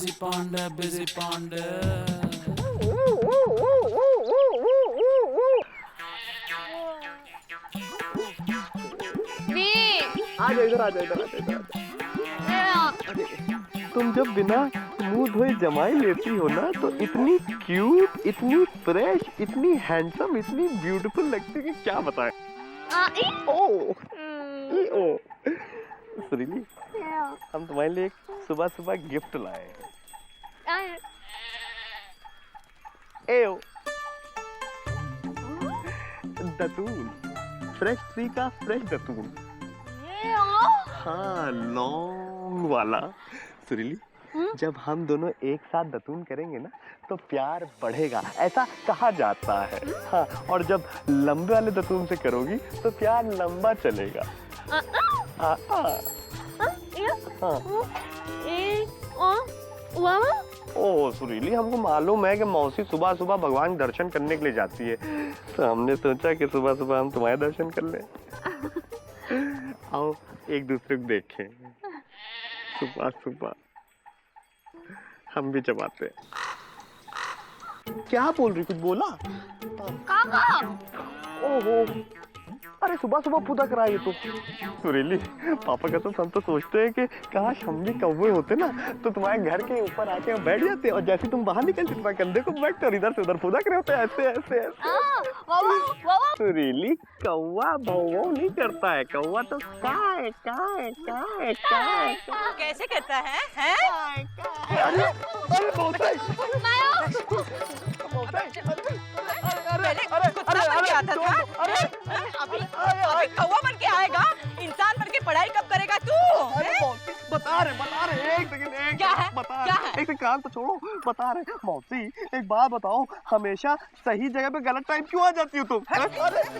busy panda. आ जाओ इधर, आ जाओ इधर, तुम जब बिना मुंह धोए जमाई लेती हो ना तो इतनी क्यूट, इतनी फ्रेश, इतनी हैंडसम, इतनी ब्यूटीफुल लगती है कि क्या बताएं। ओ सुरीली, हम तुम्हारे लिए सुबह सुबह गिफ्ट लाए हैं। एओ दतून, फ्रेश ट्री का फ्रेश दतून। हाँ, लॉन्ग वाला। सुरीली, जब हम दोनों एक साथ दतून करेंगे ना तो प्यार बढ़ेगा, ऐसा कहा जाता है। हाँ, और जब लंबे वाले दतून से करोगी तो प्यार लंबा चलेगा। ओ सुरीली, हमको मालूम है कि मौसी सुबह सुबह भगवान के दर्शन करने के लिए जाती है, तो हमने सोचा कि सुबह सुबह हम तुम्हारे दर्शन कर लें। आओ एक दूसरे को देखें, सुबह सुबह हम भी जमाते। क्या बोल रही, कुछ बोला? काका। ओहो, अरे सुबह सुबह फुदक रहा है तो। सुरीली, पापा का तो हम तो सोचते हैं कि काश हम भी कौवे होते ना तो तुम्हारे घर के ऊपर आके बैठ जाते और जैसे तुम बाहर निकलते तुम्हारे कंधे को बैठते और इधर से उधर फुदक रहे होते ऐसे ऐसे ऐसे। सुरीली, कौवा भौं नहीं करता है, कौवा तो काय काय काय काय। कैसे करता है? अरे अरे बहुत पहले कुत्ता बन के आता था, अभी कौवा बन के आएगा। इंसान बन के पढ़ाई कब करेगा तू? बता रहे एक सेकंड, क्या है? क्या है? एक कान तो छोड़ो, बता रहे मौसी एक बात बताओ, हमेशा सही जगह पे गलत टाइम क्यों आ जाती हो तुम?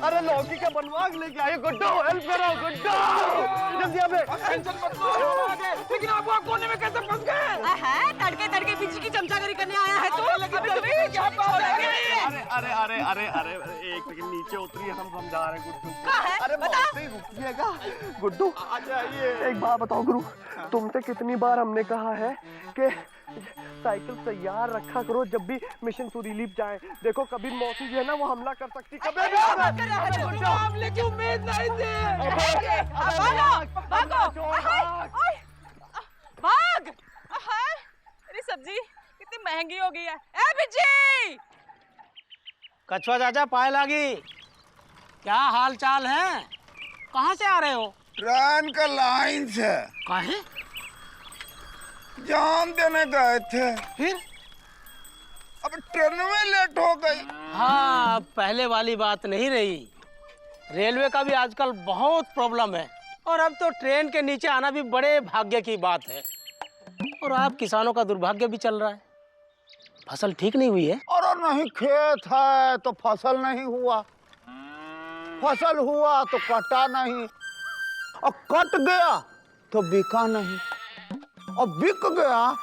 अरे लौकी का बनवाग लेके आए, गुड्डो हेल्प करो, गुड्डो जल्दी आ बे। टेंशन मत लो, लेकिन आप वहाँ कोने में कैसे फंस गए? तड़के तड़के पीछे की चमचागिरी करने आया है तू? अरे एक सेकंड नीचे उतरिए, हम समझा रहे गुड्डू को। अरे मौसी रुकिएगा, गुड्डू आ जाइए। एक बात बताओ गुरु, तुमसे कितनी बार हमने कहा है कि साइकिल तैयार रखा करो जब भी मिशन सुरीली जाए। देखो कभी मौसी जो है ना वो हमला कर सकती, कभी हमले की उम्मीद नहीं थी। भाग। अरे सब्जी कितनी महंगी हो गई है। ए बिज्जी, कछुआ चाचा, पाए लागी, क्या हाल चाल है? कहाँ से आ रहे हो? ट्रेन का लाइन से। काहे? जाम देने गए थे, फिर? अब ट्रेन में लेट हो गई। हाँ, पहले वाली बात नहीं रही। रेलवे का भी आजकल बहुत प्रॉब्लम है और अब तो ट्रेन के नीचे आना भी बड़े भाग्य की बात है। और आप किसानों का दुर्भाग्य भी चल रहा है, फसल ठीक नहीं हुई है। और नहीं, खेत है तो फसल नहीं हुआ, फसल हुआ तो कटा नहीं, और कट गया तो बिका नहीं, और बिक गया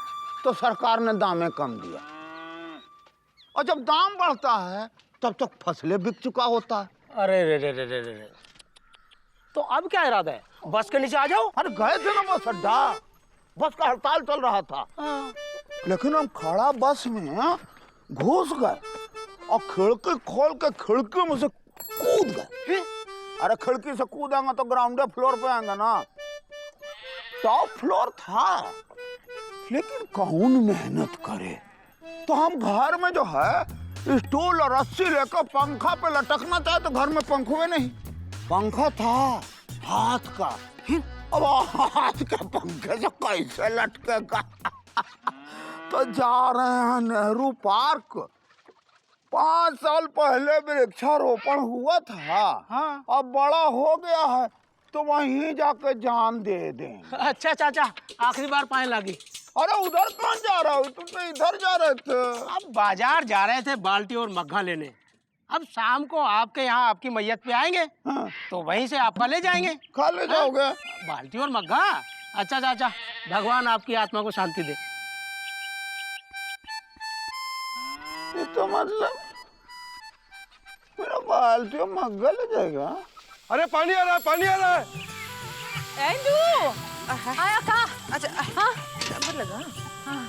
तो सरकार ने दामें कम दिया, और जब दाम बढ़ता है तब तक फसलें बिक चुका होता है। अरे रे रे रे रे रे, तो अब क्या इरादा है? बस के नीचे आ जाओ। अरे गए थे ना बस अड्डा, बस का हड़ताल चल रहा था। लेकिन हम खड़ा बस में घुस गए और खिड़की खोल के खिड़की में से कूद गए। अरे खिड़की से कूदेंगे तो ग्राउंड फ्लोर पे आएंगे ना, टॉप फ्लोर था, लेकिन कौन मेहनत करे। तो हम घर में जो है स्टूल और रस्सी लेकर पंखा पे लटकना चाहे तो घर में पंखुए नहीं, पंखा था हाथ का। फिर अब हाथ के पंखे से कैसे लटकेगा? तो जा रहे हैं नेहरू पार्क। 5 साल पहले वृक्षारोपण हुआ था। हाँ। अब बड़ा हो गया है तो वहीं जाके जान दे दें। अच्छा चाचा, आखिरी बार पाए लागी। अरे उधर कौन जा रहा हो, तुम तो इधर जा रहे थे। अब बाजार जा रहे थे बाल्टी और मग्घा लेने। अब शाम को आपके यहाँ आपकी मैयत पे आएंगे। हाँ। तो वहीं से आपका ले जाएंगे। खा ले जाओगे? बाल्टी और मग्घा। अच्छा चाचा, भगवान आपकी आत्मा को शांति दे। ये तो मतलब मेरा बाल्टी और मग्घा ले जाएगा? अरे पानी आ रहा है, पानी आ रहा है। एंडू आया का? अच्छा हाँ, नंबर लगा। हाँ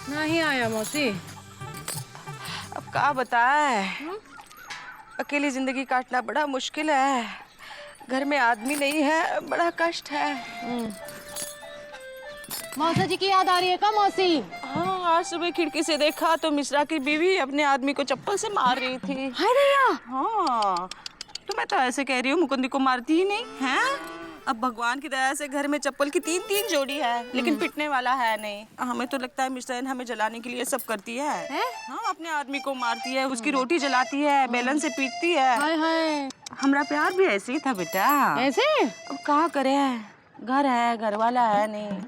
नहीं आया मौसी। अब क्या बताए, अकेली जिंदगी काटना बड़ा मुश्किल है। घर में आदमी नहीं है, बड़ा कष्ट है। मौसा जी की याद आ रही है का मौसी? हाँ, आज सुबह खिड़की से देखा तो मिश्रा की बीवी अपने आदमी को चप्पल से मार रही थी। हाय भैया। हाँ, तो मैं तो ऐसे कह रही हूँ, मुकुंदी को मारती ही नहीं है। अब भगवान की दया से घर में चप्पल की 3-3 जोड़ी है, लेकिन पिटने वाला है नहीं। हमें तो लगता है मिश्रा हमें जलाने के लिए सब करती है। हाँ, अपने आदमी को मारती है, उसकी रोटी जलाती है, बेलन से पीटती है। हाय हाय। हमारा प्यार भी ऐसे ही था बेटा। ऐसे? अब कहा करे, घर है, घर वाला है नहीं,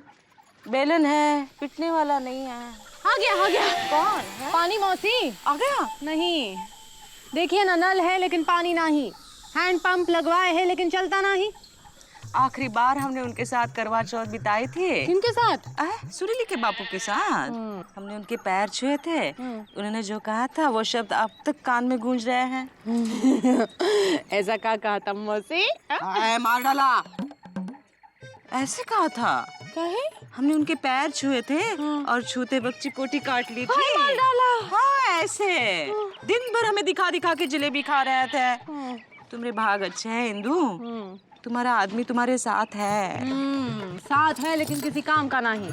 बेलन है, पिटने वाला नहीं है। आ गया आ गया। कौन है? पानी मौसी। आ गया? नहीं, देखिए ना, नल है लेकिन पानी नहीं, हैंड पंप लगवाए है लेकिन चलता नहीं। आखिरी बार हमने उनके साथ करवा चौथ बिताई थी। किनके साथ? सुरीली के बापू के साथ। हमने उनके पैर छुए थे। उन्होंने जो कहा था वो शब्द अब तक कान में गूंज रहे हैं। ऐसा क्या कहा था मौसी? मार डाला। ऐसे कहा था। कहे? हमने उनके पैर छुए थे और छूते वक्त चिकोटी काट ली थी। मार डाला। हाँ, ऐसे दिन भर हमें दिखा दिखा के जलेबी खा रहे थे। तुम्हारे भाग अच्छे हैं इंदु, तुम्हारा आदमी तुम्हारे साथ है। साथ है लेकिन किसी काम का नहीं।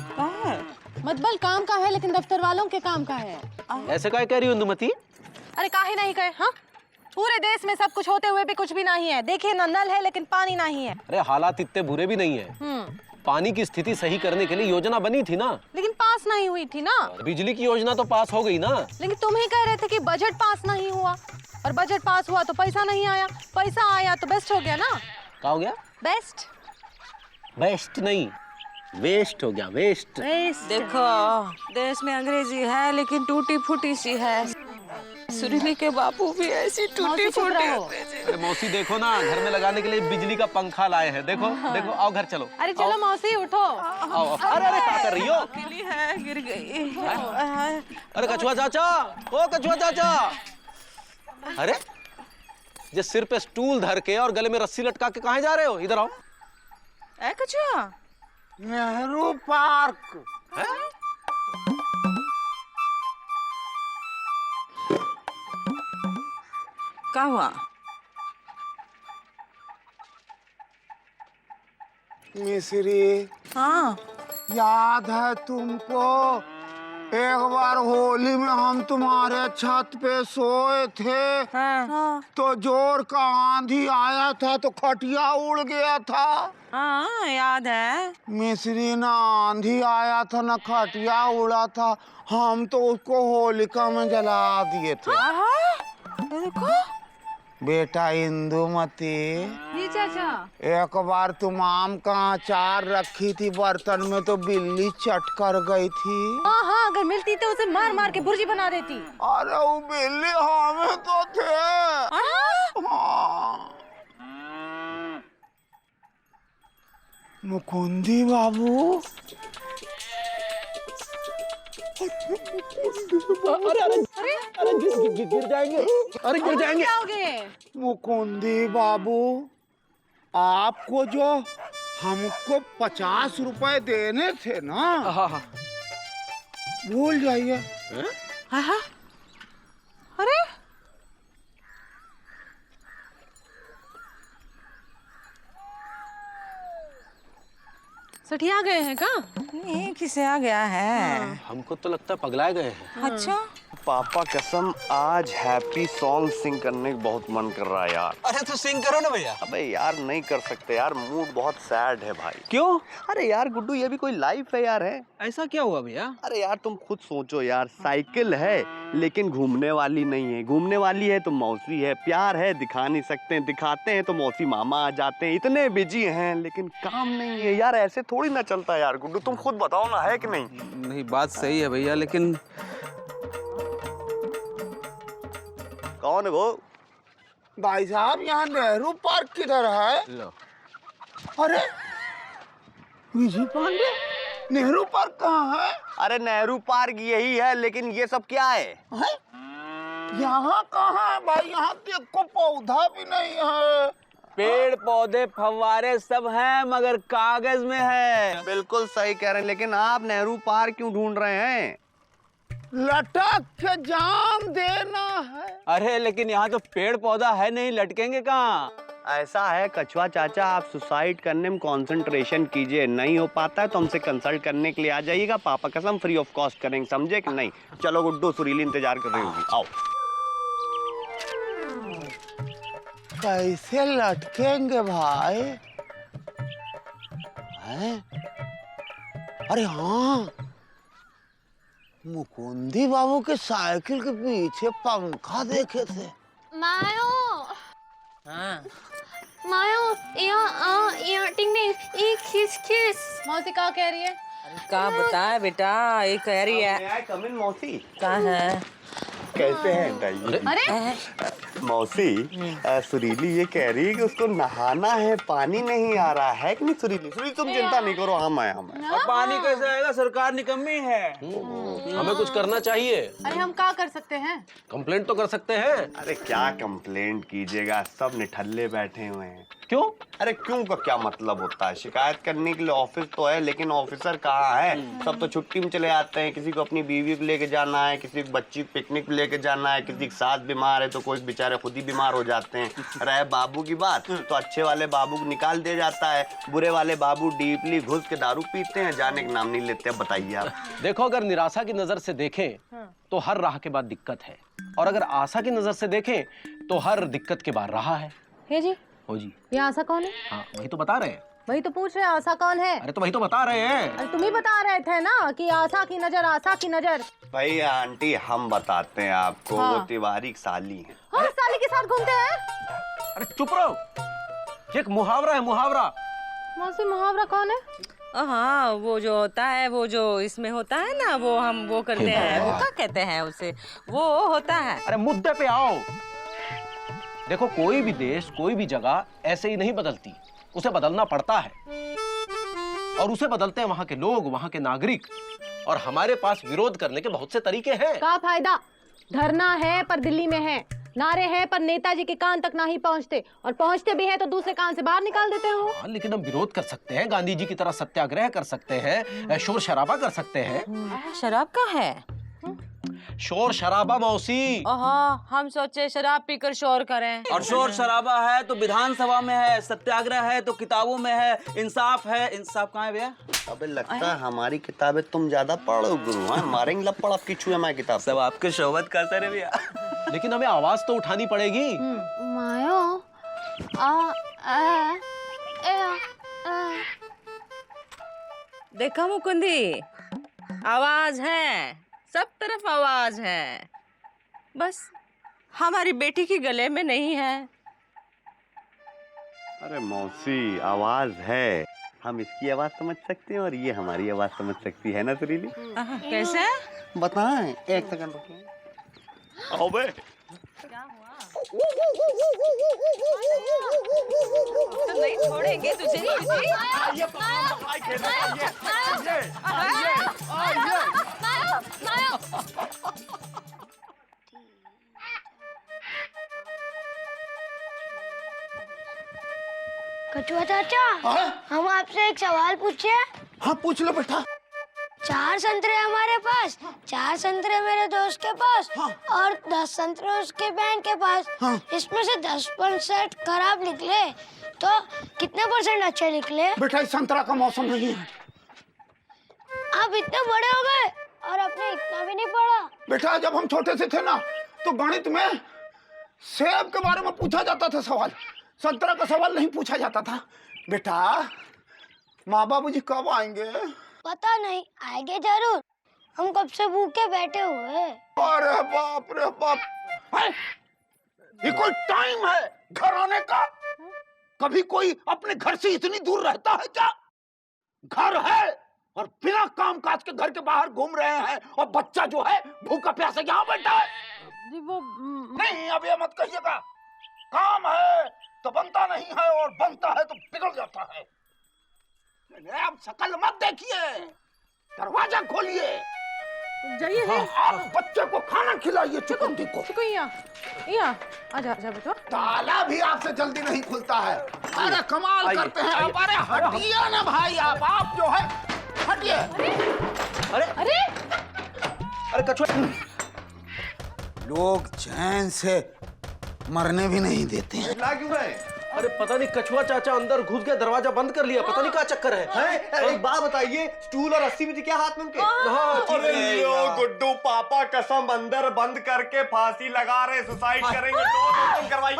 मतबल काम का है लेकिन दफ्तर वालों के काम का है। ऐसे क्या कह रही हो इंदुमती? अरे काहे नहीं कहे? हाँ, पूरे देश में सब कुछ होते हुए भी कुछ भी नहीं है। देखिए ना, नल है लेकिन पानी नहीं है। अरे हालात इतने बुरे भी नहीं है। पानी की स्थिति सही करने के लिए योजना बनी थी ना, लेकिन पास नहीं हुई थी ना। और बिजली की योजना तो पास हो गई ना। लेकिन तुम ही कह रहे थे कि बजट पास नहीं हुआ, और बजट पास हुआ तो पैसा नहीं आया, पैसा आया तो बेस्ट हो गया ना। क्या हो गया? बेस्ट। बेस्ट नहीं, वेस्ट हो गया, वेस्ट। देखो, देश में अंग्रेजी है लेकिन टूटी फूटी सी है। सुरीली के बापू भी ऐसी टूटी फूटी। अरे मौसी देखो ना, घर में लगाने के लिए बिजली का पंखा लाए हैं। देखो देखो, आओ घर चलो। अरे चलो मौसी उठो। आओ। अरे अरे क्या कर रही हो? अकेली है, गिर गई। अरे कछुआ चाचा, ओ कछुआ चाचा। अरे ये सिर पे स्टूल धर के और गले में रस्सी लटका के कहाँ जा रहे हो? इधर आओ। ऐ कछुआ, नेहरू पार्क। क्या हुआ? मिश्री, हाँ, याद है तुमको? एक बार होली में हम तुम्हारे छत पे सोए थे। हाँ, तो जोर का आंधी आया था तो खटिया उड़ गया था। हाँ, याद है। मिश्री, ना आंधी आया था ना खटिया उड़ा था, हम तो उसको होलिका में जला दिए थे। देखो बेटा इंदुमती, जी चाचा। एक बार तुम आम का अचार रखी थी बर्तन में तो बिल्ली चट कर गई थी। हाँ हाँ, अगर मिलती तो उसे मार मार के भुर्जी बना देती। अरे वो बिल्ली हमें तो थे। हाँ। मुकुंदी बाबू, अरे गिर जाएंगे। अरे गिर जाएंगे। क्या हो गए? मुकुंदी बाबू, आपको जो हमको 50 रुपए देने थे ना, हाँ। भूल जाइए। अरे सठिया गए हैं का? ये किसे आ गया है? हमको तो लगता है पगला गए हैं। अच्छा, पापा कसम, आज हैप्पी सॉन्ग सिंग करने का बहुत मन कर रहा है यार। अरे तो सिंग करो ना भैया। अबे यार नहीं कर सकते यार, मूड बहुत सैड है भाई। क्यों? अरे यार गुड्डू, ये भी कोई लाइफ है यार? है ऐसा क्या हुआ भैया? अरे यार तुम खुद सोचो यार, साइकिल है लेकिन घूमने वाली नहीं है। घूमने वाली है तो मौसी है, प्यार है दिखा नहीं सकते, दिखाते हैं तो मौसी मामा आ जाते हैं। इतने बिजी हैं लेकिन काम नहीं है यार, ऐसे थोड़ी ना चलता यार। गुड्डू तुम खुद बताओ ना, है कि नहीं? नहीं, बात सही है भैया, लेकिन कौन है वो? भाई साहब, यहाँ नेहरू पार्क किधर है? लो। अरे विजय पांडे, नेहरू पार्क कहाँ है? अरे नेहरू पार्क यही है, लेकिन ये सब क्या है? यहाँ कहाँ है भाई? यहाँ देखो पौधा भी नहीं है। पेड़ पौधे फव्वारे सब हैं मगर कागज में है। बिल्कुल सही कह रहे हैं, लेकिन आप नेहरू पार्क क्यों ढूंढ रहे हैं? लटक के जान देना है। अरे लेकिन यहाँ तो पेड़ पौधा है नहीं, लटकेंगे कहाँ? ऐसा है कछुआ चाचा, आप सुसाइड करने में कंसंट्रेशन कीजिए, नहीं हो पाता है तो हमसे कंसल्ट करने के लिए आ जाइएगा, पापा कसम फ्री ऑफ कॉस्ट करेंगे, समझे कि नहीं? चलो गुड्डू, सुरीली इंतजार कर रही होगी, आओ। कैसे लटकेंगे भाई? हैं? अरे हाँ, मुकुंदी बाबू के साइकिल के पीछे पंखा देखे थे। मायो मायो या टिंग ये किस मौसी क्या कह रही है? का बताए बेटा, ये कह रही है। कम इन मौसी, का है? कैसे हैं? अरे मौसी, सुरीली ये कह रही है कि उसको नहाना है, पानी नहीं आ रहा है कि नहीं? सुरीली सुरीली तुम चिंता नहीं करो, हम आए। और पानी कैसे आएगा? सरकार निकम्मी है। हमें कुछ करना चाहिए। अरे हम क्या कर सकते हैं? कंप्लेंट तो कर सकते हैं। अरे क्या कंप्लेंट कीजिएगा, सब निठल्ले बैठे हुए हैं। क्यों? अरे क्यों का क्या मतलब होता है? शिकायत करने के लिए ऑफिस तो है, लेकिन ऑफिसर कहाँ है? सब तो छुट्टी में चले आते हैं, किसी को अपनी बीवी को लेके जाना है, किसी को बच्ची को पिकनिक लेके जाना है, किसी की सास बीमार है तो कोई बेचारे खुद ही बीमार हो जाते हैं। रहे बाबू की बात तो अच्छे वाले बाबू को निकाल दिया जाता है, बुरे वाले बाबू डीपली घुस के दारू पीते हैं, जाने का नाम नहीं लेते। बताइए आप। देखो, अगर निराशा की नजर से देखें तो हर राह के बाद दिक्कत है, और अगर आशा की नजर से देखें तो हर दिक्कत के बाद राह है। हे जी, हो जी, ये आशा कौन है? हाँ वही तो बता रहे हैं। वही तो पूछ रहे हैं, आशा कौन है? अरे तो वही तो बता रहे हैं। अरे तुम ही बता रहे थे ना कि आशा की नजर, आशा की नजर। भाई आंटी हम बताते हैं आपको, हाँ। वो तिवारी की साली है। हाँ, साली के साथ घूमते हैं। अरे चुप रहो, ये एक मुहावरा है, मुहावरा। मौसी, मुहावरा कौन है? हाँ, वो जो होता है, वो जो इसमें होता है ना, वो हम वो करते हैं, वो क्या कहते हैं उसे, वो होता है। अरे मुद्दे पे आओ। देखो, कोई भी देश, कोई भी जगह ऐसे ही नहीं बदलती, उसे बदलना पड़ता है, और उसे बदलते हैं वहां के लोग, वहां के नागरिक, और हमारे पास विरोध करने के बहुत से तरीके हैं। क्या फायदा? धरना है पर दिल्ली में है, नारे हैं पर नेताजी के कान तक नहीं पहुंचते, और पहुंचते भी हैं तो दूसरे कान से बाहर निकाल देते हो। हाँ, लेकिन हम विरोध कर सकते हैं, गांधी जी की तरह सत्याग्रह कर सकते हैं, शोर शराबा कर सकते हैं। शराब का है? शोर शराबा मौसी। हाँ, हम सोचे शराब पीकर शोर करें। और शोर शराबा है तो विधानसभा में है, सत्याग्रह है तो किताबों में है, इंसाफ है। इंसाफ कहाँ है भैया? अबे लगता है हमारी किताबें तुम ज्यादा पढ़ो गुरु, हैं? मारेंगे लपड़ आपकी छुए मैं किताब। सब आपके शोहबत का असर है भैया। लेकिन हमें आवाज तो उठानी पड़ेगी। मायो देखा मुकुंदी, आवाज है, सब तरफ आवाज है, बस हमारी बेटी की गले में नहीं है। अरे मौसी, आवाज है, हम इसकी आवाज समझ सकते हैं और ये हमारी आवाज समझ सकती है ना सुरीली? कैसे? बताएं, एक सेकंड रुकिए। आओ बे। तो नहीं छोड़ेंगे तुझे। कछुआ चाचा, हम आपसे एक सवाल पूछे। हाँ पूछ लो बेटा। 4 संतरे हमारे पास, 4 संतरे मेरे दोस्त के पास, और 10 संतरे उसके बहन के पास। इसमें से 10% खराब निकले, तो कितने % अच्छे निकले? बेटा इस संतरा का मौसम नहीं है। आप इतने बड़े हो गए और आपने इतना भी नहीं पढ़ा। बेटा जब हम छोटे से थे ना, तो गणित में सेब के बारे में पूछा जाता था सवाल, संतरा का सवाल नहीं पूछा जाता था। बेटा माँ बाबू जी कब आएंगे? पता नहीं, आएंगे जरूर, हम कब से भूखे बैठे हुए। अरे बाप रे बाप, ये कोई टाइम है घर आने का? कभी कोई अपने घर से इतनी दूर रहता है क्या? घर है और बिना काम काज के घर के बाहर घूम रहे हैं, और बच्चा जो है भूखा प्यासा यहाँ बैठा है। वो नहीं, अब ये मत कहिएगा, काम है तो बनता नहीं है, और बनता है तो बिगड़ जाता है। आप शकल मत देखिए, दरवाजा खोलिए, जाइए। आप बच्चे को खाना खिलाइए, चुकंदी को। चिकू यहाँ आजा आजा बेटा। ताला भी आपसे जल्दी नहीं खुलता है। अरे कमाल करते हैं आप। अरे हटिए ना भाई, आप जो है हटिए। अरे अरे कछुआ, लोग चैन से मरने भी नहीं देते हैं। ला क्यों रहे? अरे पता नहीं कछुआ चाचा अंदर घुस गया, दरवाजा बंद कर लिया, पता नहीं क्या चक्कर है। एक बात बताइए, स्टूल और रस्सी भी थी क्या हाथ में उनके? हाँ, अरे लो गुड्डू, पापा कसम अंदर बंद करके फांसी लगा रहे, सुसाइड करेंगे। डोर करवाइए।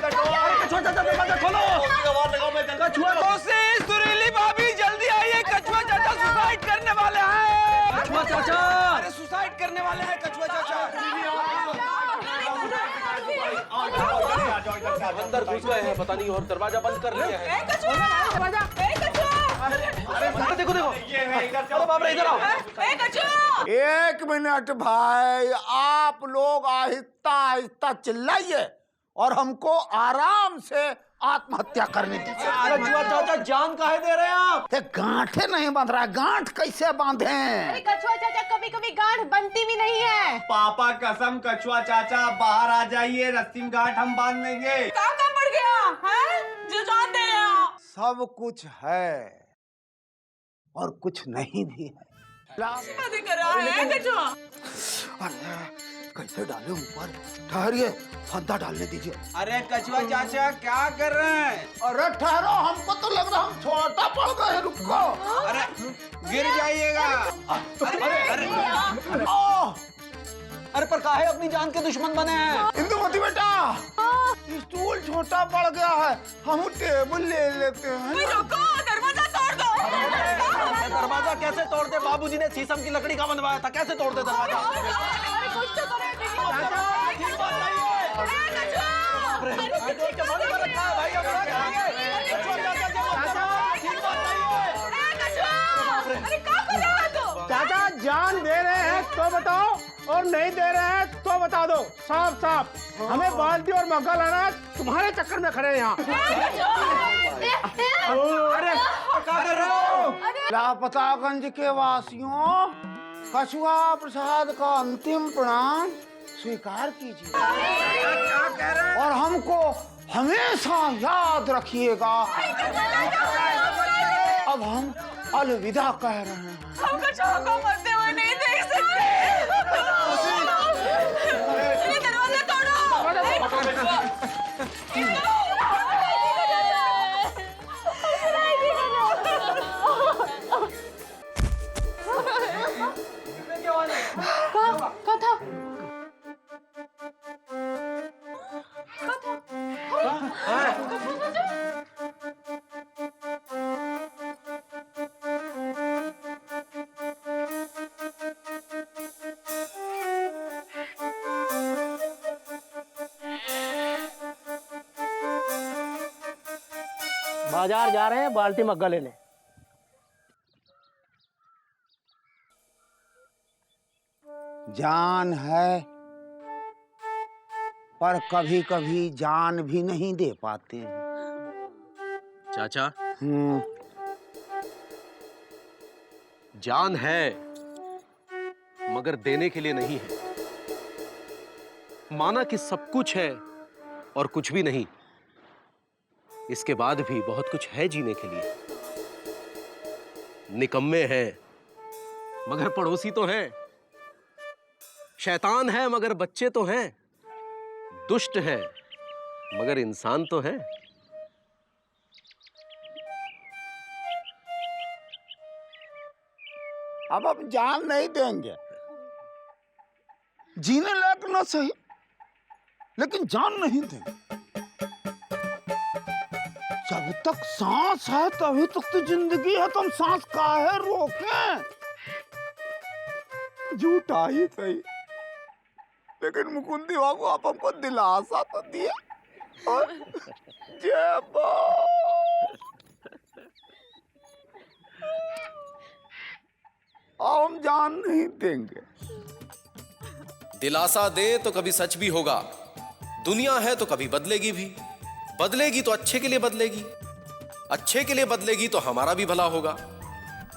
कछुआ चाचा दरवाजा खोलो। कछुआ सुरीली भाभी जल्दी आइए, कछुआ चाचा सुसाइड करने वाले हैं। कछुआ चाचा, अरे सुसाइड करने वाले हैं कछुआ चाचा। अंदर घुस गए हैं पता नहीं, और दरवाजा बंद कर लिया है। अरे देखो देखो, अरे बाप रे, इधर आओ। 1 मिनट भाई, आप लोग आहिस्ता आहिस्ता चिल्लाइए और हमको आराम से आत्महत्या करने दीजिए। कछुआ चाचा जान काहे दे रहे हैं आप? ये गांठे नहीं बांध रहा है, गांठ कैसे बांधे? अरे कछुआ चाचा, कभी कभी गांठ बनती भी नहीं है। पापा कसम, कछुआ चाचा बाहर आ जाइए, रस्सी में गांठ हम बांध लेंगे। कहाँ पड़ गया है जो जान दे रहे हो? सब कुछ है और कुछ नहीं भी है। शादी कर रहा है कछुआ। अरे कैसे डाले ऊपर? ठहरिए, फंदा डालने दीजिए। अरे कछुआ चाचा क्या कर रहे हैं? अरे ठहरो, हमको तो लग रहा हम छोटा पड़ गए, रुको। अरे गिर जाइएगा। अरे पर काहे अपनी जान के दुश्मन बने हैं? इंदुमती बेटा, स्टूल छोटा पड़ गया है, हम टेबल ले लेते हैं। रुको, दरवाजा तोड़ दो। दरवाजा कैसे तोड़ते? बाबूजी ने शीशम की लकड़ी का बनवाया था, कैसे तोड़ते दरवाजा? अरे कुछ तो करो ठीक बात नहीं है। बंद कर रखा है भाई, अब क्या करेंगे? कछुआ चाचा जो ठीक बात नहीं है। अरे क्या कर रहा है तू? चाचा जान दे रहे हैं तो बताओ, और नहीं दे रहे हैं तो बता दो साफ साफ। हमें बाल्टी और मग्गा लाना, तुम्हारे चक्कर में खड़े हैं यहाँ। अरे क्या कर रहे हो? लापतागंज के वासियों, कछुआ प्रसाद का अंतिम प्रणाम स्वीकार कीजिए और हमको हमेशा याद रखिएगा। अब हम अलविदा कह रहे हैं। हम कछुआ को मरते हुए नहीं देख सकते। ये दरवाजा तोड़ो। क्या था? बाजार जा रहे हैं बाल्टी मग्गा लेने। जान है पर कभी कभी जान भी नहीं दे पाते हैं। चाचा, हम्म, जान है मगर देने के लिए नहीं है। माना कि सब कुछ है और कुछ भी नहीं, इसके बाद भी बहुत कुछ है जीने के लिए। निकम्मे हैं मगर पड़ोसी तो हैं, शैतान है मगर बच्चे तो हैं, दुष्ट है मगर इंसान तो है। अब हम जान नहीं देंगे, जीने लायक ना सही लेकिन जान नहीं देंगे। जब तक सांस है तभी तक तो जिंदगी है, तो हम सांस काहे रोकें? झूठा ही सही लेकिन मुकुंदी बाबू आप हमको दिलासा तो दिया। और जय हम जान नहीं देंगे। दिलासा दे तो कभी सच भी होगा। दुनिया है तो कभी बदलेगी भी, बदलेगी तो अच्छे के लिए बदलेगी, अच्छे के लिए बदलेगी तो हमारा भी भला होगा।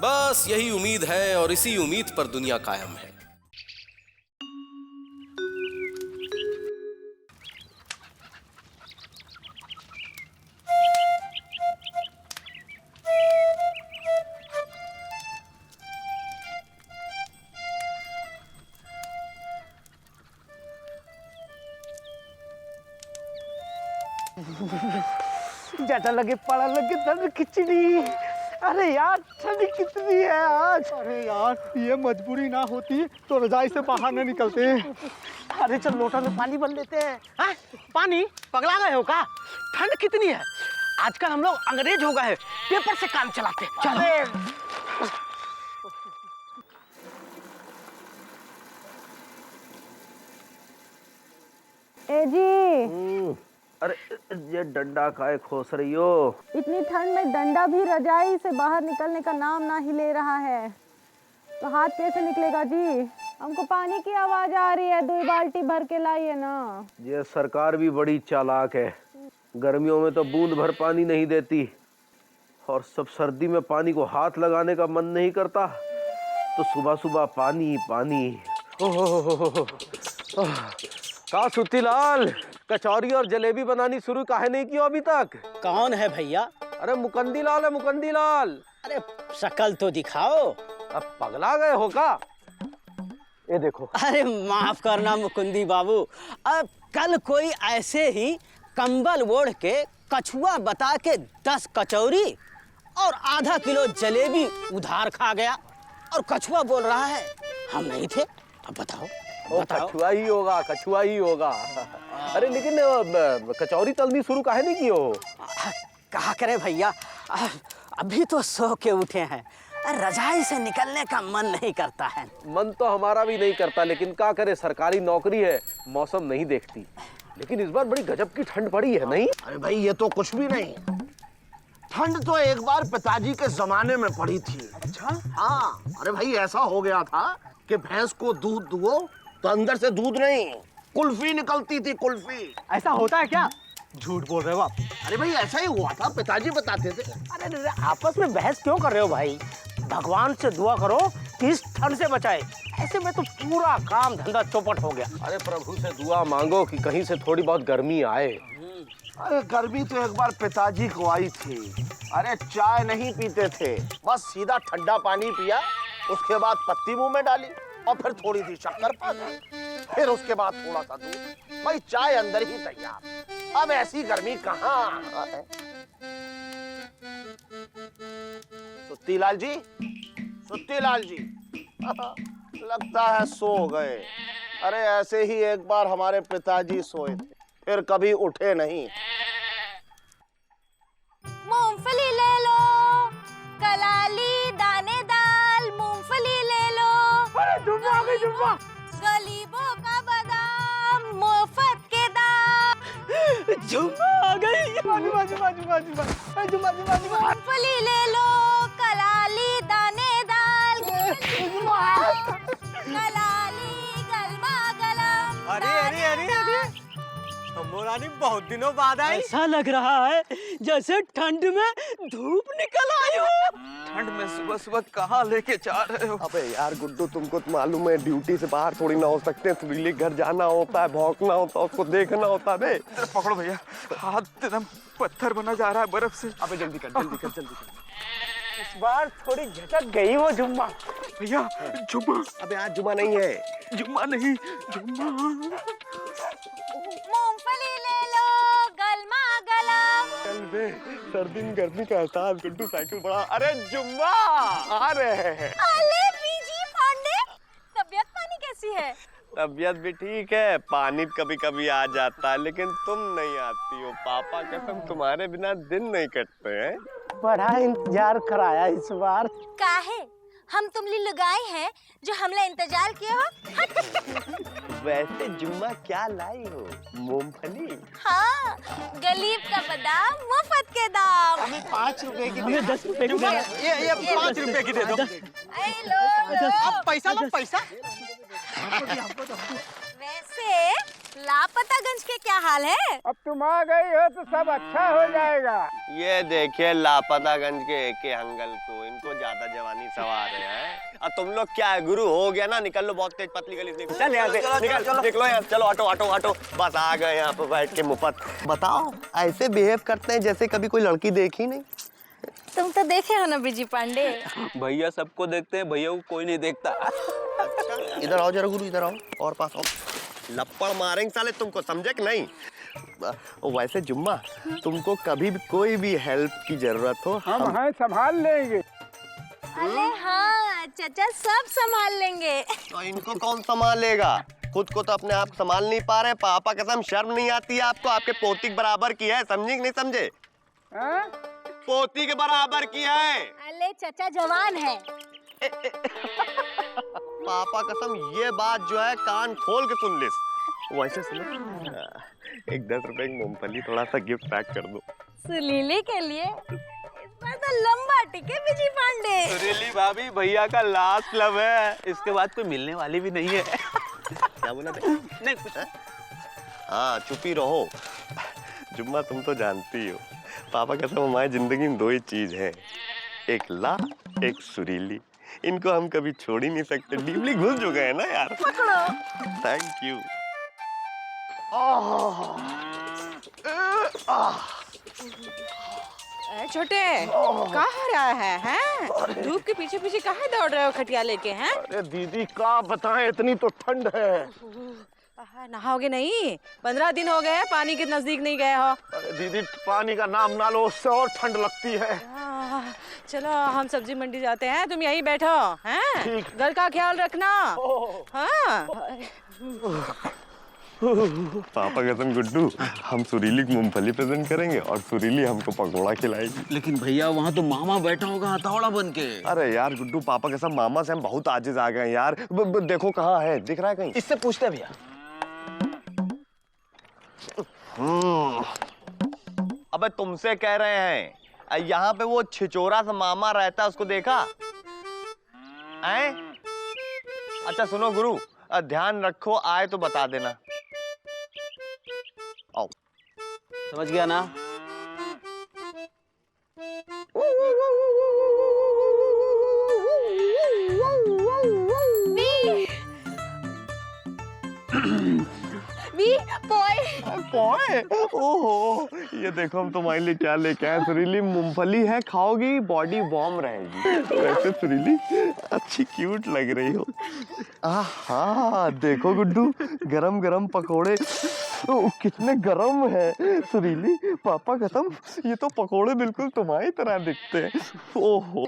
बस यही उम्मीद है और इसी उम्मीद पर दुनिया कायम है। ज्यादा लगे पड़ा लगे दर्द खिचड़ी। अरे यार ठंड कितनी है आज। अरे यार ये मजबूरी ना होती तो रजाई से बाहर न निकलते। अरे चल लोटा में पानी भर लेते हैं। हाँ? पानी पगला गए हो का? ठंड कितनी है? आजकल हम लोग अंग्रेज हो गए हैं, पेपर से काम चलाते। चलो। ए जी, अरे ये डंडा काहे खोस रही हो? इतनी ठंड में डंडा भी रजाई से बाहर निकलने का नाम ना ही ले रहा है, तो हाथ कैसे निकलेगा जी? हमको पानी की आवाज आ रही है, 2 बाल्टी भर के लाइए ना। ये सरकार भी बड़ी चालाक है, गर्मियों में तो बूंद भर पानी नहीं देती और सब सर्दी में पानी को हाथ लगाने का मन नहीं करता तो सुबह सुबह पानी पानी। का सुत्तीलाल, कचौरी और जलेबी बनानी शुरू काहे नहीं किया अभी तक? कौन है भैया? अरे मुकंदीलाल है, मुकंदीलाल। अरे शक्ल तो दिखाओ। अब पगला गए हो का? ये देखो। अरे माफ करना मुकुंदी बाबू, अब कल कोई ऐसे ही कंबल ओढ़ के कछुआ बता के 10 कचौरी और आधा किलो जलेबी उधार खा गया और कछुआ बोल रहा है हम नहीं थे। अब बताओ। कछुआ ही होगा, कछुआ ही होगा। अरे लेकिन कचौरी तलनी शुरू काहे नहीं की हो? कहा करे भैया, अभी तो सो के उठे हैं, रजाई से निकलने का मन नहीं करता है। मन तो हमारा भी नहीं करता, लेकिन क्या करे, सरकारी नौकरी है, मौसम नहीं देखती। लेकिन इस बार बड़ी गजब की ठंड पड़ी है, नहीं? अरे भाई ये तो कुछ भी नहीं, ठंड तो एक बार पिताजी के जमाने में पड़ी थी। अच्छा? हाँ, अरे भाई ऐसा हो गया था कि भैंस को दूध दुओ तो अंदर से दूध नहीं, कुल्फी निकलती थी, कुल्फी। ऐसा होता है क्या? झूठ बोल रहे हो आप। अरे भाई ऐसा ही हुआ था, पिताजी बताते थे। अरे आपस में बहस क्यों कर रहे हो भाई? भगवान से दुआ करो कि इस ठंड से बचाए, ऐसे में तो पूरा काम धंधा चौपट हो गया। अरे प्रभु से दुआ मांगो कि कहीं से थोड़ी बहुत गर्मी आए। अरे गर्मी तो एक बार पिताजी को आई थी। अरे चाय नहीं पीते थे, बस सीधा ठंडा पानी पिया, उसके बाद पत्ती मुंह में डाली और फिर थोड़ी सी शक्कर पा दी, फिर उसके बाद थोड़ा सा दूध। भाई चाय अंदर ही तैयार। अब ऐसी गर्मी कहाँ है? सुत्तीलाल जी, सुत्तीलाल जी, लगता है सो गए। अरे ऐसे ही एक बार हमारे पिताजी सोए थे, फिर कभी उठे नहीं। मूंगफली ले लो, कलाली दानेदार मूंगफली ले लो। अरे जुम्मा आ गई, जुम्मा। गलीबों का बादाम मुफ्त के दाम। जुम्मा आ गई। जुम्मा, जुम्मा, जुम्मा, जुम्मा, जुम्मा, जुम्मा, जुम्मा। मूंगफली ले लो, कलाली दानेदार, कलाली गलमा गलम। अरे अरे अरे अरे, मोरानी बहुत दिनों बाद आई। ऐसा लग रहा है जैसे ठंड में धूप निकल आई हो। ठंड में सुबह सुबह कहाँ लेके जा रहे हो? अबे यार गुड्डू, तुमको तो मालूम है ड्यूटी से बाहर थोड़ी ना हो सकते, सुरीली घर जाना होता है, भौंकना होता है, उसको देखना होता है। बे पकड़ो भैया, हाथ एकदम पत्थर बना जा रहा है बर्फ से। अबे जल्दी कर, जल्दी कर, जल्दी कर। इस बार थोड़ी झटक गई वो जुम्मा। भैया जुम्मा। अबे आज जुम्मा नहीं है। जुम्मा नहीं, जुम्मा। मूंगफली ले लो, गलमा गलम। चल बे, सर्दी में गर्मी का एहसास। गुड्डू साइकिल बड़ा। अरे जुम्मा आ रहे हैं। अरे बीजी पांडे, तबीयत पानी कैसी है? तबीयत भी ठीक है, पानी कभी कभी आ जाता है, लेकिन तुम नहीं आती हो। पापा कसम तुम्हारे बिना दिन नहीं कटते हैं। बड़ा इंतजार कराया इस बार। काहे? हम तुम लिए लगाए हैं जो हमला इंतजार किए हो। वैसे जुम्मा क्या लाई हो? मूंगफली? हाँ, गलीब का बादाम मुफ्त के दाम। हमें 5 रुपए की। हमें 10 रुपए की दे। ये 5 रुपए की दे दो। अरे लो। अब पैसा लो, पैसा। वैसे लापतागंज के क्या हाल है? अब तुम आ गई हो तो सब अच्छा हो जाएगा। ये देखिए लापतागंज के एके हंगल को, इनको ज्यादा जवानी सवार है। अब तुम लोग क्या है, गुरु हो गया ना, निकल लो, बहुत तेज पतली गली से निकल यहाँ से, निकलो यहाँ, चलो ऑटो ऑटो ऑटो। बस आ गए यहाँ पे बैठ के मुफ्त। बताओ, ऐसे बिहेव करते हैं जैसे कभी कोई लड़की देखी नहीं। तुम तो देखे हो ना बीजी पांडे। भैया सबको देखते हैं, भैया को कोई नहीं देखता। इधर आओ जरा गुरु, इधर आओ और पास आओ। लप्पड़ मारेंगे साले तुमको, समझे कि नहीं? वैसे जुम्मा, तुमको कभी भी कोई भी हेल्प की जरूरत हो हम हैं, संभाल लेंगे। अरे हाँ चाचा, सब संभाल लेंगे। तो इनको कौन संभालेगा? खुद को तो अपने आप संभाल नहीं पा रहे। पापा कसम शर्म नहीं आती है आपको? आपके पोती के बराबर की है, समझे कि नहीं समझे? पोती के बराबर की है। अरे चाचा जवान है। पापा कसम ये बात जो है कान खोल के सुन ले। वैसे सुनो, एक 10 रुपए की मूंगफली थोड़ा सा गिफ्ट पैक कर दो। सुरीली के लिए इस बार तो लंबा टिके विजय पांडे। सुरीली भाभी भैया का लास्ट लव है, इसके बाद कोई मिलने वाली भी नहीं है। क्या बोला बे? नहीं कुछ। हाँ चुप ही रहो। जुम्मा तुम तो जानती हो पापा कसम हमारी जिंदगी में 2 ही चीज है, एक ला, एक सुरीली। इनको हम कभी छोड़ ही नहीं सकते। डीपली घुस चुके हैं ना यार। पकड़ो। Thank you. छोटे कहाँ रहा है हैं? धूप के पीछे पीछे कहाँ दौड़ रहे हो खटिया लेके हैं? अरे दीदी क्या बताएं, इतनी तो ठंड है। नहाओगे नहीं? 15 दिन हो गए हैं पानी के नजदीक नहीं गए हो। अरे दीदी पानी का नाम ना लो, उससे और ठंड लगती है। चलो हम सब्जी मंडी जाते हैं, तुम यहीं बैठो हैं? घर का ख्याल रखना। हाँ। पापा कसम गुड्डू, हम सुरीली को मूंगफली प्रेजेंट करेंगे और सुरीली हमको पकौड़ा खिलाएगी। लेकिन भैया वहाँ तो मामा बैठा होगा हथौड़ा बन के। अरे यार गुड्डू, पापा कसम मामा से हम बहुत आजिज आ गए हैं यार। देखो कहाँ है, दिख रहा है कहीं? इससे पूछते हैं भैया। अबे तुमसे कह रहे हैं, यहाँ पे वो छिचोरा सा मामा रहता है, उसको देखा है? अच्छा सुनो गुरु, ध्यान रखो, आए तो बता देना। आओ। समझ गया ना? पोए? ओहो, ये देखो हम तुम्हारे लिए क्या लेके आए। सुरीली मूंगफली है, खाओगी बॉडी वार्म रहेगी। वैसे सुरीली अच्छी क्यूट लग रही हो। आहा, देखो गुड्डू, गरम गरम पकोड़े। कितने गरम है सुरीली। पापा कसम ये तो पकोड़े बिल्कुल तुम्हारी तरह दिखते हैं। ओहो।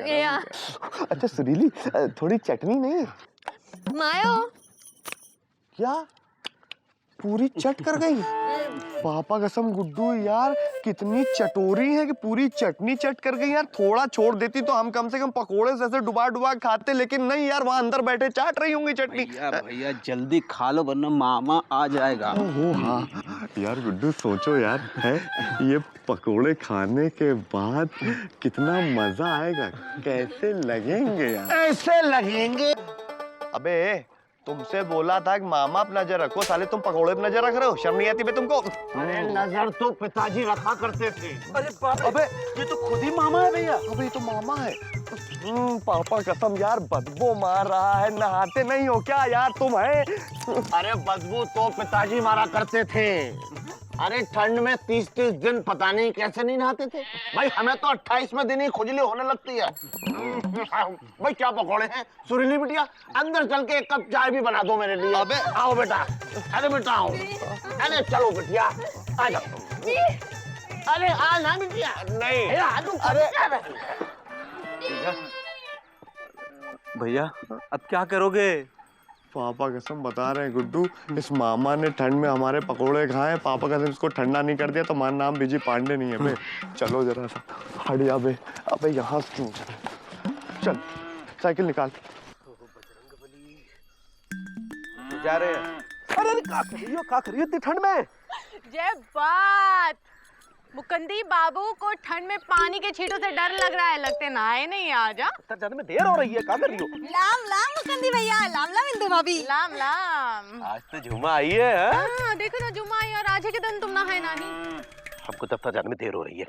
अच्छा सुरीली, थोड़ी चटनी नहीं? मायो। क्या पूरी चट कर गई? पापा कसम गुड्डू यार कितनी चटोरी है कि पूरी चटनी चट कर गई यार। थोड़ा छोड़ देती तो हम कम से कम पकोड़े से ऐसे डुबा डुबा खाते, लेकिन नहीं यार, वहां अंदर बैठे चाट रही होंगी चटनी। भैया जल्दी खा लो वरना मामा आ जाएगा। ओहो हाँ यार गुड्डू, सोचो यार है ये पकोड़े खाने के बाद कितना मजा आएगा, कैसे लगेंगे यार? ऐसे लगेंगे। अबे तुमसे बोला था कि मामा पे नजर रखो, साले तुम पकोड़े पे नजर रख रहे हो। शर्म नहीं आती बे तुमको? अरे नजर तो पिताजी रखा करते थे। अरे पापा, अबे ये तो खुद ही मामा है भैया। अबे ये तो मामा है। पापा कसम यार बदबू मार रहा है, नहाते नहीं हो क्या यार तुम? है अरे बदबू तो पिताजी मारा करते थे। अरे ठंड में 30-30 दिन पता नहीं कैसे नहीं नहाते थे भाई। हमें तो 28वें दिन ही खुजली होने लगती है। भाई क्या पकौड़े हैं? सुरीली बिटिया अंदर चल के 1 कप चाय भी बना दो मेरे लिए। अबे आओ बेटा। अरे बेटा आओ। अरे चलो बिटिया आ जाओ। अरे आ ना बिटिया। नहीं। अरे भैया अब क्या करोगे? पापा कसम बता रहे हैं गुड्डू, इस मामा ने ठंड में हमारे पकोड़े खाए। पापा कसम इसको ठंडा नहीं कर दिया तो हमारा नाम विजय पांडे नहीं है बे। चलो जरा सा हट जा बे। अबे यहाँ क्यों? चल साइकिल निकाल। जा रहे हैं। अरे क्या कर रही हो इतनी ठंड में? जय बात। मुकंदी बाबू को ठंड में पानी के छींटों से डर लग रहा है, लगते नहाए नहीं आज। जाने में देर हो रही है, क्या कर रही हो? लाम लाम मुकंदी भैया, लाम लाम इंदु भाभी। लाम लाम। आज तो झुमा आई है। हाँ, देखो ना जुम्मा आई और आज के दिन तुम नहाए नानी। हमको दफ्तर जाने में देर हो रही है।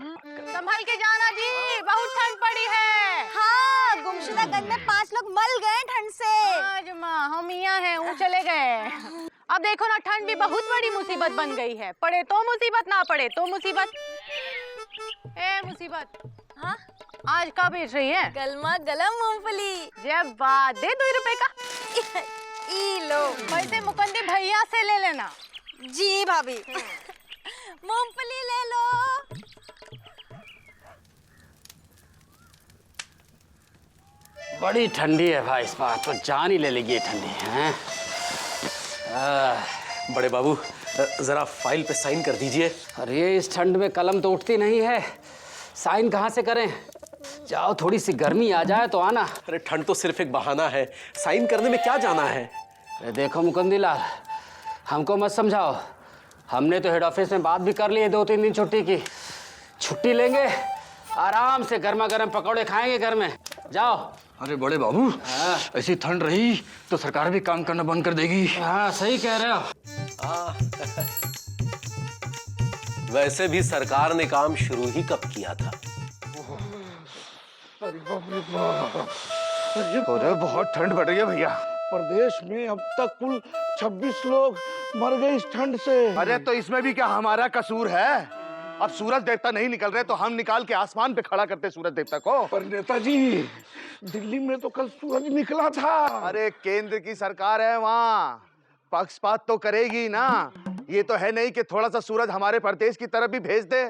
संभल के जाना जी, बहुत ठंड पड़ी है। हाँ, गुमशुदागंज में 5 लोग मर गए ठंड से। हाँ जुम्मा, हम यहाँ हैं, वो चले गए। अब देखो ना, ठंड भी बहुत बड़ी मुसीबत बन गई है। पड़े तो मुसीबत, ना पड़े तो मुसीबत। ए मुसीबत, हाँ आज क्या बेच रही है? गलमा गलम मूंगफली। जब बात दे 2 रुपए का। ई लो। पैसे मुकंदी भैया से ले लेना। जी भाभी। मूंगफली ले लो। बड़ी ठंडी है भाई, इस बार तो जान ही ले लेगी ये ठंडी है। बड़े बाबू जरा फाइल पे साइन कर दीजिए। अरे इस ठंड में कलम तो उठती नहीं है, साइन कहाँ से करें? जाओ, थोड़ी सी गर्मी आ जाए तो आना। अरे ठंड तो सिर्फ एक बहाना है, साइन करने में क्या जाना है? अरे देखो मुकुंदीलाल, हमको मत समझाओ। हमने तो हेड ऑफिस में बात भी कर ली है 2-3 दिन छुट्टी की। छुट्टी लेंगे, आराम से गर्मा गर्म पकौड़े खाएंगे घर में। जाओ। अरे बड़े बाबू, ऐसी ठंड रही तो सरकार भी काम करना बंद कर देगी। हाँ सही कह रहे हो। वैसे भी सरकार ने काम शुरू ही कब किया था? अरे बहुत ठंड बढ़ रही है भैया। प्रदेश में अब तक कुल 26 लोग मर गए इस ठंड से। अरे तो इसमें भी क्या हमारा कसूर है? अब सूरज देवता नहीं निकल रहे तो हम निकाल के आसमान पे खड़ा करते सूरज देवता को। पर नेताजी, दिल्ली में तो कल सूरज निकला था। अरे केंद्र की सरकार है, वहाँ पक्षपात तो करेगी ना। ये तो है नहीं कि थोड़ा सा सूरज हमारे प्रदेश की तरफ भी भेज दे,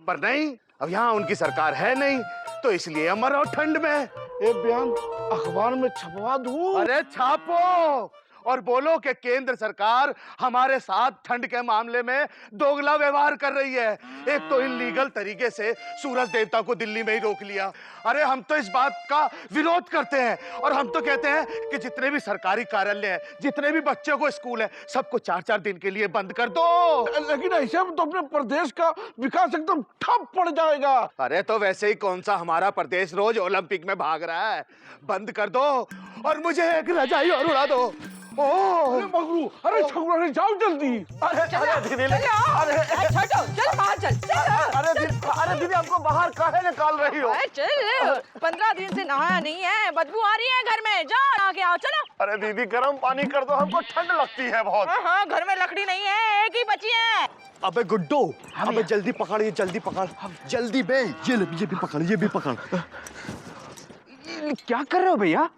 पर नहीं, अब यहाँ उनकी सरकार है नहीं, तो इसलिए अमर और ठंड में। ये बयान अखबार में छपवा दूं? अरे छापो और बोलो कि केंद्र सरकार हमारे साथ ठंड के मामले में दोगला व्यवहार कर रही है। एक तो इल्लीगल तरीके से सूरज देवता को दिल्ली में ही रोक लिया। अरे हम तो इस बात का विरोध करते हैं और हम तो कहते हैं कि जितने भी सरकारी कार्यालय हैं, जितने भी बच्चों को स्कूल है, सबको 4-4 दिन के लिए बंद कर दो। लेकिन ऐसे में तो अपने प्रदेश का विकास एकदम ठप पड़ जाएगा। अरे तो वैसे ही कौन सा हमारा प्रदेश रोज ओलंपिक में भाग रहा है? बंद कर दो और मुझे एक रजाई और उड़ा दो। अरे मगरू, अरे छगरू, जाओ जल्दी। अरे दीदी, अरे दीदी, हमको बाहर काहे निकाल रही हो? चल, 15 दिन से नहाया नहीं है, बदबू आ रही है घर में। जाओ आके आओ, चलो। अरे दीदी गर्म पानी कर दो, हमको ठंड लगती है बहुत। हाँ, घर में लकड़ी नहीं है, एक ही बची है। अबे गुड्डू, अबे जल्दी पकड़, ये जल्दी पकड़, जल्दी बे। ये भी पकड़, ये भी पकड़। क्या कर रहे हो भैया?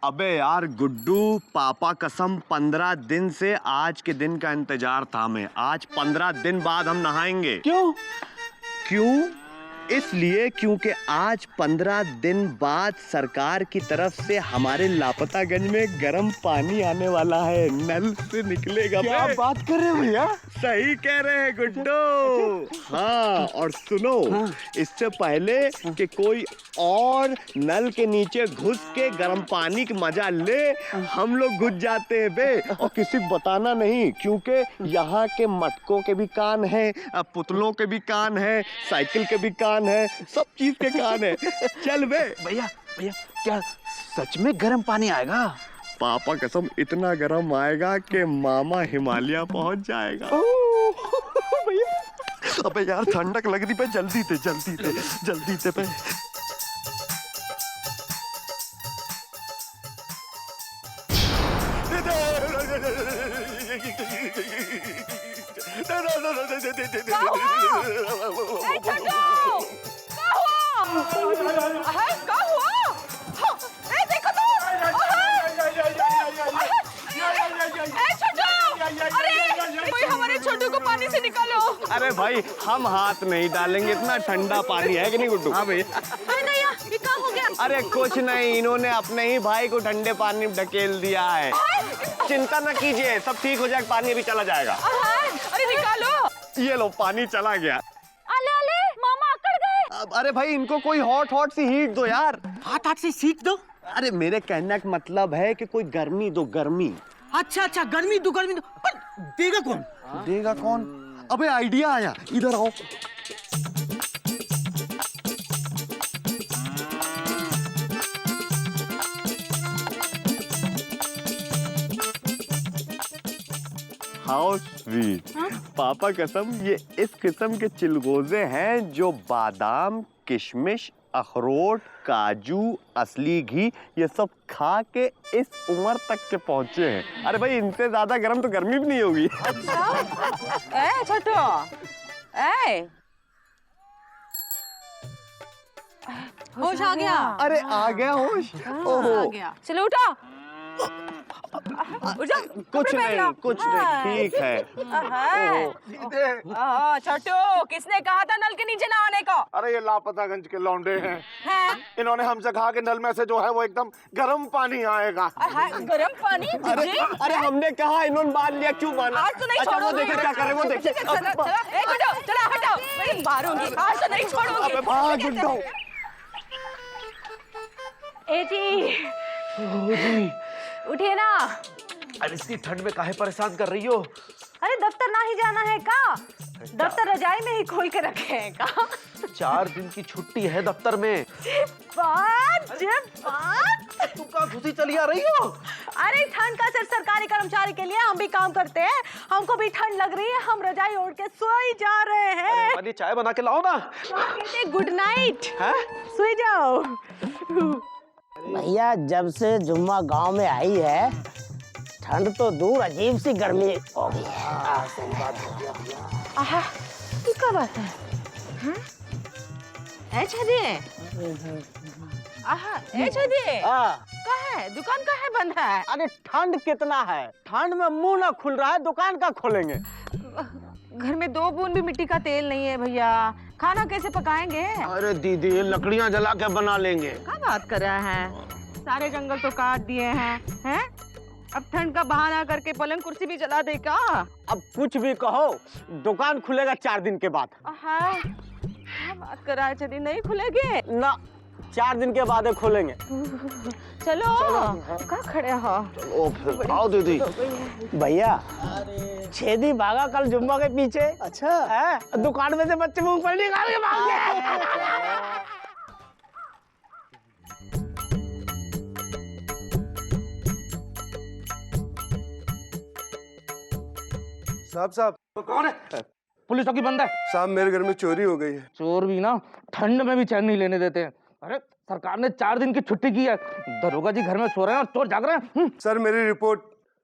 अबे यार गुड्डू, पापा कसम 15 दिन से आज के दिन का इंतजार था हमें। आज 15 दिन बाद हम नहाएंगे। क्यों? इसलिए क्योंकि आज 15 दिन बाद सरकार की तरफ से हमारे लापतागंज में गर्म पानी आने वाला है, नल से निकलेगा। क्या बात कर रहे हो भैया? सही कह रहे हैं गुड्डू। हाँ, और सुनो, इससे पहले कि कोई और नल के नीचे घुस के गर्म पानी की मजा ले, हम लोग घुस जाते हैं बे, और किसी को बताना नहीं, क्योंकि यहाँ के मटकों के भी कान है, पुतलों के भी कान है, साइकिल के भी कान है, सब चीज के कान है। चल बे। भैया क्या सच में गर्म पानी आएगा? पापा कसम इतना गर्म आएगा कि मामा हिमालय पहुंच जाएगा। भैया, अबे यार ठंडक लग रही पे, जल्दी दे पे। हमारे छोटू को पानी से निकालो। अरे भाई, हम हाथ नहीं डालेंगे, इतना ठंडा पानी है कि नहीं गुड्डू? हाँ भैया। अरे भैया, ये क्या हो गया? अरे कुछ नहीं, इन्होंने अपने ही भाई को ठंडे पानी में ढकेल दिया है। चिंता न कीजिए, सब ठीक हो जाएगा, पानी अभी चला जाएगा। अरे निकालो। ये लो, पानी चला गया। अले मामा अकड़ गए। अरे भाई, इनको कोई हॉट सी हीट दो यार। हाथ से सीख दो। अरे मेरे कहने का मतलब है कि कोई गर्मी दो, गर्मी। अच्छा, गर्मी दो। पर देगा कौन? देगा कौन? अबे आइडिया आया, इधर आओ। How sweet. पापा कसम, ये इस किस्म के चिलगोजे हैं जो बादाम, किशमिश, अखरोट, काजू, असली घी, ये सब खा के इस उम्र तक के पहुंचे हैं। अरे भाई, इनसे ज्यादा गर्म तो गर्मी भी नहीं होगी। ए छोटू, होश आ गया? अरे आ गया होश। ओहो, चलो उठो। कुछ नहीं, कुछ नहीं, ठीक है। छोटू, किसने कहा था नल के नीचे नहाने को? अरे ये लापतागंज के लौंडे हैं। इन्होंने हमसे कहा कि नल में से जो है वो एकदम गर्म पानी आएगा। गर्म पानी? अरे हमने कहा, इन्होंने मान लिया, क्यों माना? आज तो नहीं अच्छा, वो छोड़ूंगी। देखे क्या कर रहे, वो देखे। चला हटाओ, मैं मारूंगी, आज तो नहीं छोड़ूंगी। हाँ, गुड्डो। ए जी, उठिए ना। अब इतनी ठंड में काहे परेशान कर रही हो? अरे दफ्तर ना ही जाना है का? दफ्तर रजाई में ही खोल के रखे हैं का? 4 दिन की छुट्टी है दफ्तर में। बात। तुम कहाँ घुसी चली आ रही हो? अरे ठंड का सिर्फ सरकारी कर्मचारी के लिए, हम भी काम करते हैं, हमको भी ठंड लग रही है, हम रजाई ओढ़ के सोई जा रहे हैं। अरे चाय बना के लाओ ना। Good night. सोई जाओ। भैया जब से जुम्मा गांव में आई है, ठंड तो दूर अजीब सी गर्मी हो गई है। आहा, ये क्या बात है? का है? दुकान का है बंद है? अरे ठंड कितना है, ठंड में मुंह ना खुल रहा है, दुकान का खोलेंगे? घर में 2 बूंद भी मिट्टी का तेल नहीं है भैया, खाना कैसे पकाएंगे? अरे दीदी, लकड़ियां जला के बना लेंगे। क्या बात कर रहा है? सारे जंगल तो काट दिए हैं? अब ठंड का बहाना करके पलंग कुर्सी भी जला दे का? अब कुछ भी कहो, दुकान खुलेगा 4 दिन के बाद। क्या बात कर रहा है? चलिए, नहीं खुलेगे ना, 4 दिन के बाद खोलेंगे। चलो, क्या खड़े हो? ओ फिर आओ दीदी। भैया छेदी भागा कल जुम्मा के पीछे। अच्छा है, दुकान में से बच्चे मूंगफली निकाल के भाग गए। साहब कौन है? पुलिस चौकी बंद है साहब, मेरे घर में चोरी हो गई है। चोर भी ना ठंड में भी चैन नहीं लेने देते हैं। अरे सरकार ने 4 दिन की छुट्टी की है, दरोगा जी घर में सो रहे हैं और चोर जाग रहे हैं। सर मेरी रिपोर्ट।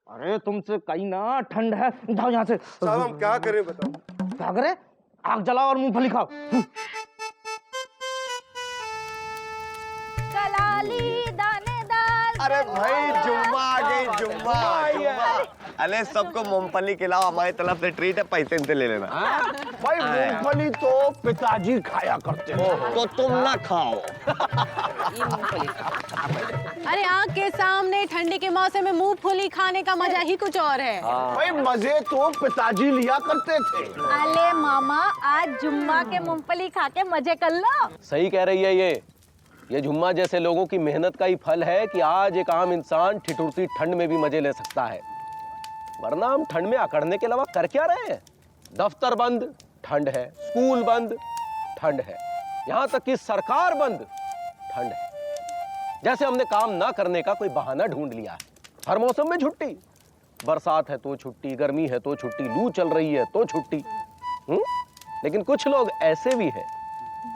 अरे तुमसे कहीं ना ठंड है, जाओ यहाँ से। साहब हम क्या करें बताओ? क्या करें? आग जलाओ और मूंगफली खाओ। कलाली दानेदार। अरे भाई जुम्मा आ गई, जुम्मा। अरे सबको मूंगफली खिलाओ, हमारी तरफ से ट्रीट है, पैसे इनसे ले लेना। भाई मूंगफली तो पिताजी खाया करते हैं, तो तुम ना खाओ। अरे आँख के सामने ठंडी के मौसम में मूंगफली खाने का मजा ही कुछ और है। भाई मजे तो पिताजी लिया करते थे। अले मामा, आज जुम्मा के मूंगफली खा के मजे कर लो। सही कह रही है ये जुम्मा जैसे लोगों की मेहनत का ही फल है कि आज एक आम इंसान ठिठुरती ठंड में भी मजे ले सकता है, वरना हम ठंड में अकड़ने के अलावा कर क्या रहे हैं? दफ्तर बंद, ठंड है, स्कूल बंद, ठंड है, यहाँ तक कि सरकार बंद, ठंड है। जैसे हमने काम ना करने का कोई बहाना ढूंढ लिया है। हर मौसम में छुट्टी, बरसात है तो छुट्टी, गर्मी है तो छुट्टी, लू चल रही है तो छुट्टी। लेकिन कुछ लोग ऐसे भी हैं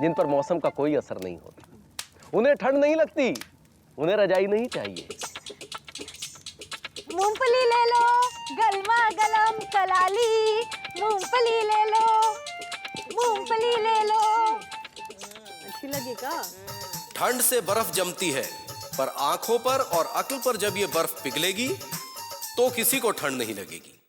जिन पर मौसम का कोई असर नहीं होता, उन्हें ठंड नहीं लगती, उन्हें रजाई नहीं चाहिए। मूंगफली ले लो, गरमा गलम कलाली। मूंगफली ले लो, मूंगफली ले लो। अच्छी लगेगा? ठंड से बर्फ जमती है, पर आंखों पर और अक्ल पर जब ये बर्फ पिघलेगी तो किसी को ठंड नहीं लगेगी।